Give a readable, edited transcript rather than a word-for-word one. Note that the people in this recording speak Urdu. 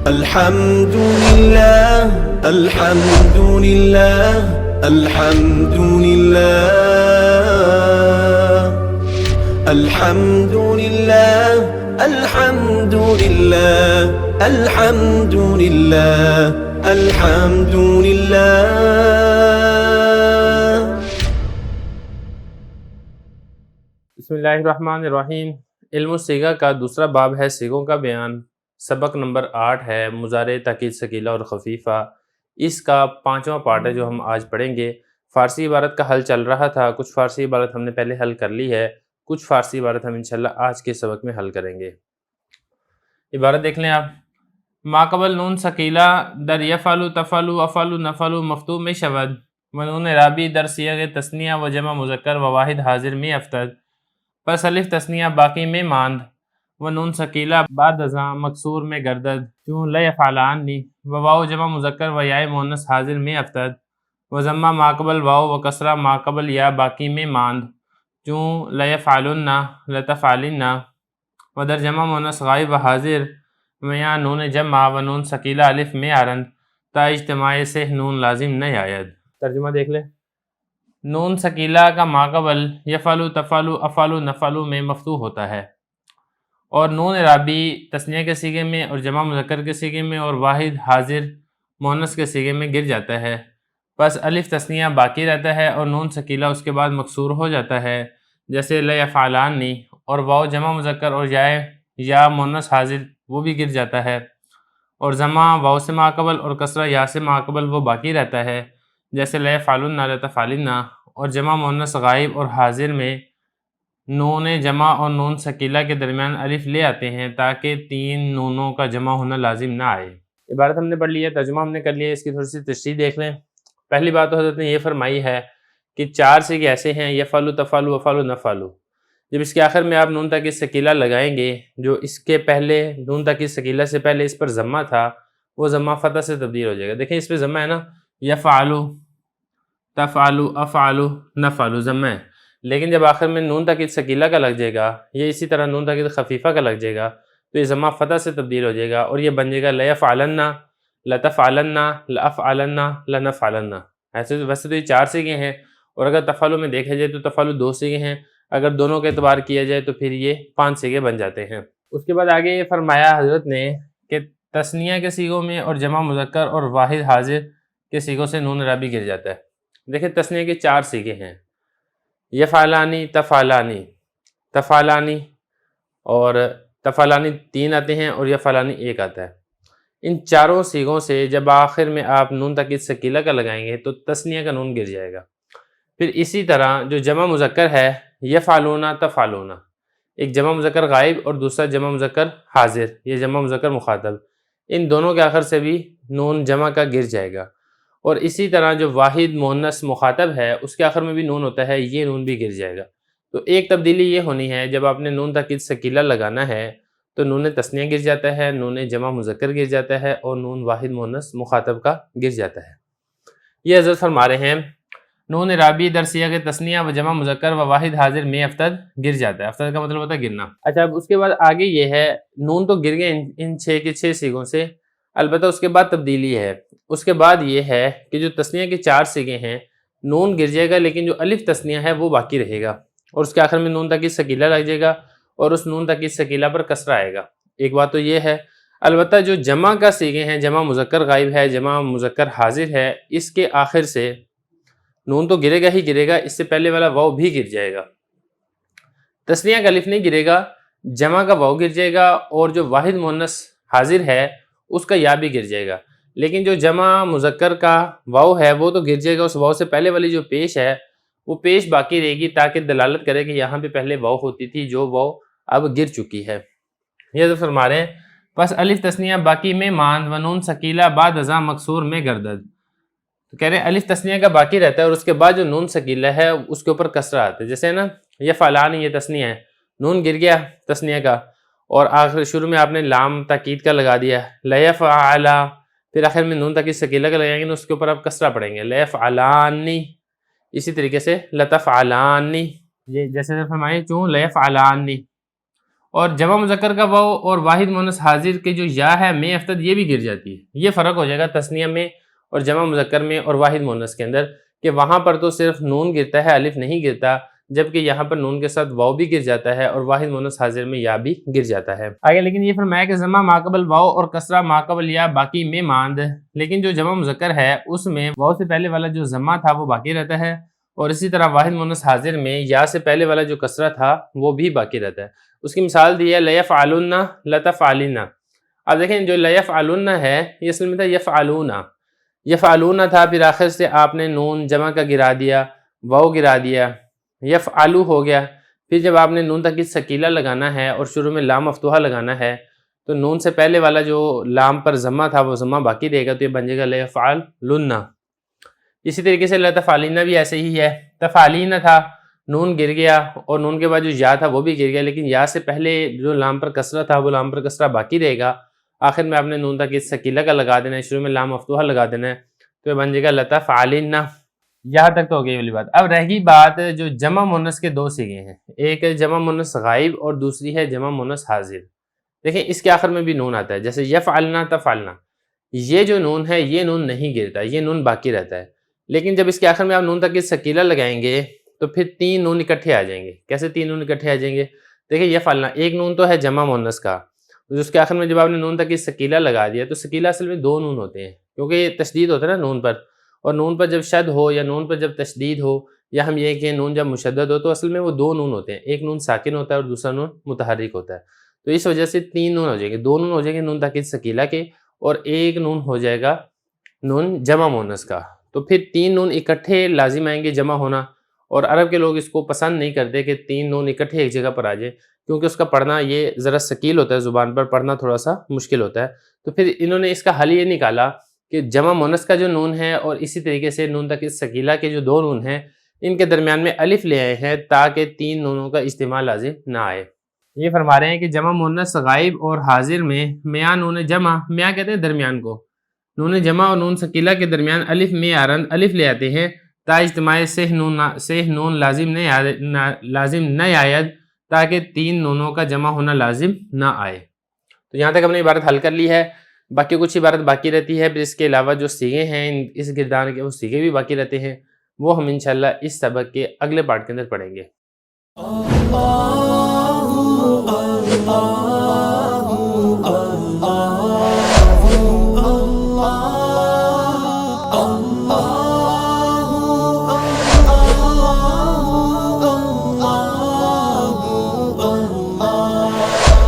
الحمد لله الحمد لله الحمد لله الحمد لله الحمد لله الحمد لله الحمد لله. بسم اللہ الرحمن الرحیم. علم الصیغہ کا دوسرا باب ہے صیغوں کا بیان. سبق نمبر 8 ہے مضارع تاکید ثقیلہ اور خفیفہ. اس کا 5واں پارٹ ہے جو ہم آج پڑھیں گے. فارسی عبارت کا حل چل رہا تھا. کچھ فارسی عبارت ہم نے پہلے حل کر لی ہے. کچھ فارسی عبارت ہم انشاءاللہ آج کے سبق میں حل کریں گے. عبارت دیکھ لیں آپ. ماقبل نون ثقیلہ در یفعل تفعل افعل نفعل مفتوح میں شود و نون رابی در صیغ تثنیہ و جمع مذکر و واحد حاضر میں افتد. پس الف تثنیہ باقی میں ماند و نون ثقیلہ بعد ازاں مکسور میں گردد چون لیفعلانی و واو جمع مذکر و یاء مؤنث حاضر میں افتد و ضمہ ماقبل واو و کسرہ ماقبل یا باقی میں ماند چون لیفعلن لتفعلن و در جمع مؤنث غائب و حاضر و یا نون جمع و نون ثقیلہ الف میں آرند تا اجتماع سے نون لازم نہیں آید. ترجمہ دیکھ لیں. نون ثقیلہ کا ماقبل یفعل تفعل افعل نفعل میں مفتوح ہوتا ہے اور نون رابی تثنیہ کے صیغے میں اور جمع مذکر کے صیغے میں اور واحد حاضر مؤنث کے صیغے میں گر جاتا ہے. پس الف تثنیہ باقی رہتا ہے اور نون ثقیلہ اس کے بعد مکسور ہو جاتا ہے جیسے لیفعلانی, اور واو جمع مذکر اور یا مؤنث حاضر وہ بھی گر جاتا ہے, اور ضمہ واو سے ماقبل اور کسرہ یا سے ماقبل وہ باقی رہتا ہے جیسے لیفعلن لتفعلن, اور جمع مؤنث غائب اور حاضر میں نون جمع اور نون ثقیلہ کے درمیان الف لے آتے ہیں تاکہ تین نونوں کا جمع ہونا لازم نہ آئے. عبارت ہم نے پڑھ لی ہے, ترجمہ ہم نے کر لیا ہے. اس کی تھوڑی سی تشریح دیکھ لیں. پہلی بات تو حضرت نے یہ فرمائی ہے کہ 4 صیغے ایسے ہیں یفعل تفعل افعل نفعل. جب اس کے آخر میں آپ نون تاکید ثقیلہ لگائیں گے, جو اس کے پہلے نون تاکید ثقیلہ سے پہلے اس پر ضمہ تھا وہ ضمہ فتح سے تبدیل ہو جائے گا. دیکھیں اس پہ ضمہ ہے نا, یفعل تفعل افعل نفعل ضمہ ہے, لیکن جب آخر میں نون تاکید ثقیلہ کا لگ جائے گا یا اسی طرح نون تاکید خفیفہ کا لگ جائے گا تو یہ ضمہ فتح سے تبدیل ہو جائے گا اور یہ بن جائے گا لیفعلن لتفعلن لافعلن لنفعلن. ویسے تو یہ 4 صیغے ہیں, اور اگر تفعل میں دیکھا جائے تو تفعل 2 صیغے ہیں, اگر دونوں کا اعتبار کیا جائے تو پھر یہ 5 صیغے بن جاتے ہیں. اس کے بعد آگے یہ فرمایا حضرت نے کہ تثنیہ کے صیغوں میں اور جمع مذکر اور واحد حاضر کے صیغوں سے نون رابی گر جاتا ہے. دیکھیں تثنیہ کے 4 صیغے ہیں, یفعلانی تفعلانی تفعلانی, اور تفعلانی 3 آتے ہیں اور یفعلانی 1 آتا ہے. ان چاروں صیغوں سے جب آخر میں آپ نون تاکید ثقیلہ کا لگائیں گے تو تثنیہ کا نون گر جائے گا. پھر اسی طرح جو جمع مذکر ہے یفعلون تفعلون, ایک جمع مذکر غائب اور دوسرا جمع مذکر حاضر, یہ جمع مذکر مخاطب, ان دونوں کے آخر سے بھی نون جمع کا گر جائے گا. اور اسی طرح جو واحد مؤنث مخاطب ہے اس کے آخر میں بھی نون ہوتا ہے, یہ نون بھی گر جائے گا. تو ایک تبدیلی یہ ہونی ہے, جب آپ نے نون تاکید ثقیلہ لگانا ہے تو نون تثنیہ گر جاتا ہے, نون جمع مذکر گر جاتا ہے اور نون واحد مؤنث مخاطب کا گر جاتا ہے. یہ حضرت فرما رہے ہیں نون رابی در صیغ تثنیہ و جمع مذکر و واحد حاضر میں افتد گر جاتا ہے. افتد کا مطلب ہوتا ہے گرنا. اچھا, اب اس کے بعد آگے یہ ہے, نون تو گر گئے ان 6 کے 6 صیغوں سے, البتہ اس کے بعد تبدیلی ہے. اس کے بعد یہ ہے کہ جو تثنیہ کے 4 صیغے ہیں نون گر جائے گا, لیکن جو الف تثنیہ ہے وہ باقی رہے گا اور اس کے آخر میں نون تاکید ثقیلہ لگ جائے گا اور اس نون تاکید ثقیلہ پر کسرہ آئے گا. ایک بات تو یہ ہے. البتہ جو جمع کا صیغے ہیں, جمع مذکر غائب ہے, جمع مذکر حاضر ہے, اس کے آخر سے نون تو گرے گا ہی گرے گا, اس سے پہلے والا واو بھی گر جائے گا. تثنیہ کا الف نہیں گرے گا, جمع کا واو گر جائے گا, اور جو واحد مؤنث حاضر ہے اس کا یا بھی گر جائے گا. لیکن جو جمع مذکر کا واو ہے وہ تو گر جائے گا, اس واو سے پہلے والی جو پیش ہے وہ پیش باقی رہے گی تاکہ دلالت کرے کہ یہاں پہ پہلے واو ہوتی تھی, جو واو اب گر چکی ہے. یہ تو فرما رہے ہیں پس الف تثنیہ باقی میں ماند و نون ثقیلہ بعد ازاں مکسور میں گردد. تو کہہ رہے ہیں الف تثنیہ کا باقی رہتا ہے اور اس کے بعد جو نون ثقیلہ ہے اس کے اوپر کسرہ آتا ہے. جیسے نا یفعلان, یہ تثنیہ ہے, نون گر گیا تثنیہ کا اور آخر شروع میں آپ نے لام تاکید کا لگا دیا لیفعل, پھر آخر میں نون تاکید ثقیلہ کا لگائیں گے اس کے اوپر آپ کسرہ پڑھیں گے لیفعلانی. اسی طریقے سے لتفعلانی, یہ جیسے فرمائے چون لیفعلانی, اور جمع مذکر کا واو اور واحد مؤنث حاضر کے جو یا ہے میں افتد یہ بھی گر جاتی ہے. یہ فرق ہو جائے گا تثنیہ میں اور جمع مذکر میں اور واحد مؤنث کے اندر کہ وہاں پر تو صرف نون گرتا ہے الف نہیں گرتا، جبکہ یہاں پر نون کے ساتھ واو بھی گر جاتا ہے اور واحد مؤنث حاضر میں یا بھی گر جاتا ہے. آگے لیکن یہ فرمایا کہ ضمہ ماقبل واو اور کسرہ ماقبل یا باقی میں ماند، لیکن جو جمع مذکر ہے اس میں واو سے پہلے والا جو ضمہ تھا وہ باقی رہتا ہے، اور اسی طرح واحد مؤنث حاضر میں یا سے پہلے والا جو کسرہ تھا وہ بھی باقی رہتا ہے. اس کی مثال دی ہے لیفعلن لتفعلن. اب دیکھیں جو لیفعلن ہے یہ اصل میں تھا یفعلون، یفعلون تھا، پھر آخر سے آپ نے نون جمع کا گرا دیا، واو گرا دیا، یفعلو ہو گیا. پھر جب آپ نے نون تاکید ثقیلہ لگانا ہے اور شروع میں لام مفتوحہ لگانا ہے تو نون سے پہلے والا جو لام پر ضمہ تھا وہ ضمہ باقی رہے گا، تو یہ بن جائے گا لیفعلن. اسی طریقے سے لتفعلن بھی ایسے ہی ہے، تفعلین تھا، نون گر گیا اور نون کے بعد جو یا تھا وہ بھی گر گیا، لیکن یا سے پہلے جو لام پر کسرہ تھا وہ لام پر کسرہ باقی رہے گا. آخر میں آپ نے نون تاکید ثقیلہ کا لگا دینا ہے، شروع میں لام مفتوحہ لگا دینا ہے، تو یہ بن جائے گا لتفعلن. یہاں تک تو ہو گئی والی بات. اب رہ گئی بات جو جمع مؤنث کے دو صیغے ہیں، ایک ہے جمع مؤنث غائب اور دوسری ہے جمع مؤنث حاضر. دیکھیں اس کے آخر میں بھی نون آتا ہے، جیسے یفعلنا تفعلنا، یہ جو نون ہے یہ نون نہیں گرتا، یہ نون باقی رہتا ہے. لیکن جب اس کے آخر میں آپ نون تاکید ثقیلہ لگائیں گے تو پھر تین نون اکٹھے آ جائیں گے. کیسے تین نون اکٹھے آ جائیں گے؟ دیکھیں یفعلنا ایک نون تو ہے جمع مؤنث کا، اس کے آخر میں جب آپ نے نون تاکید ثقیلہ لگا دیا تو ثقیلہ اصل میں دو نون ہوتے ہیں، کیونکہ تشدید ہوتا ہے نا نون پر، اور نون پر جب شد ہو یا نون پر جب تشدید ہو یا ہم یہ کہ نون جب مشدد ہو تو اصل میں وہ دو نون ہوتے ہیں، ایک نون ساکن ہوتا ہے اور دوسرا نون متحرک ہوتا ہے. تو اس وجہ سے تین نون ہو جائیں گے، دو نون ہو جائیں گے نون تاکید ثقیلہ کے اور ایک نون ہو جائے گا نون جمع مؤنث کا. تو پھر تین نون اکٹھے لازم آئیں گے جمع ہونا، اور عرب کے لوگ اس کو پسند نہیں کرتے کہ تین نون اکٹھے ایک جگہ پر آ جائیں، کیونکہ اس کا پڑھنا یہ ذرا ثقیل ہوتا ہے، زبان پر پڑھنا تھوڑا سا مشکل ہوتا ہے. تو پھر انہوں نے اس کا حل یہ نکالا کہ جمع مؤنث کا جو نون ہے اور اسی طریقے سے نون تاکید ثقیلہ کے جو دو نون ہیں ان کے درمیان میں الف لے آئے ہیں تاکہ تین نونوں کا استعمال لازم نہ آئے. یہ فرما رہے ہیں کہ جمع مؤنث غائب اور حاضر میں میاں نون جمع، میاں کہتے ہیں درمیان کو، نون جمع اور نون ثقیلہ کے درمیان الف میں آرند الف لے آتے ہیں تا اجتماع سہ نون لازم نہ آید، تاکہ تین نونوں کا جمع ہونا لازم نہ آئے. تو یہاں تک ہم نے عبارت حل کر لی ہے، باقی کچھ عبارت باقی رہتی ہے. پھر اس کے علاوہ جو صیغے ہیں اس گردان کے وہ صیغے بھی باقی رہتے ہیں، وہ ہم انشاءاللہ اس سبق کے اگلے پارٹ کے اندر پڑھیں گے.